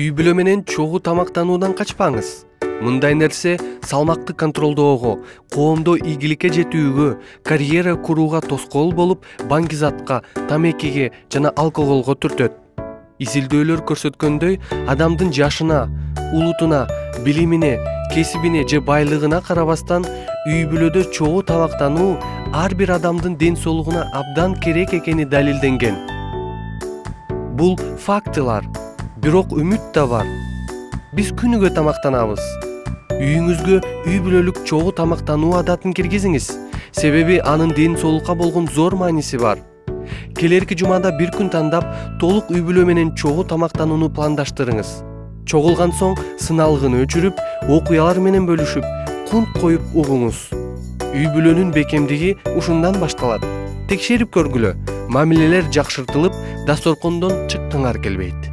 Үй бүлө менен чогуу тамактануудан качпаңыз. Мындай нерсе салмакты контролдоого, коомдо ийгиликке жетүүгө, карьера курууга тоскоол болуп, баңгизатка, тамекиге жана алкоголго түртөт. Изилдөөлөр көрсөткөндөй, адамдын жашына, улутуна, билимине, кесибине же байлыгына карабастан, үй бүлөдө чогуу тамактануу ар бир адамдын ден соолугуна абдан керек экени далилденген. Бул фактылар, бирок үмүт да бар. Биз күнүгө тамактанабыз. Үйүңүзгө үй бүлөлүк чогуу тамактануу адатын киргизиңиз. Себеби анын ден соолукка болгон зор мааниси бар. Келерки жумада бир күн тандап, толук үй бүлө менен чогуу тамактанууну пландаштырыңыз. Чогулган соң сыналгыны өчүрүп, окуялар менен бөлүшүп, кунт коюп угуңуз. Үй бүлөнүн бекемдиги ушундан башталат. Текшерип көргүлө, мамилелер жакшыртылып, дасторкондон чыккыңар келбейт.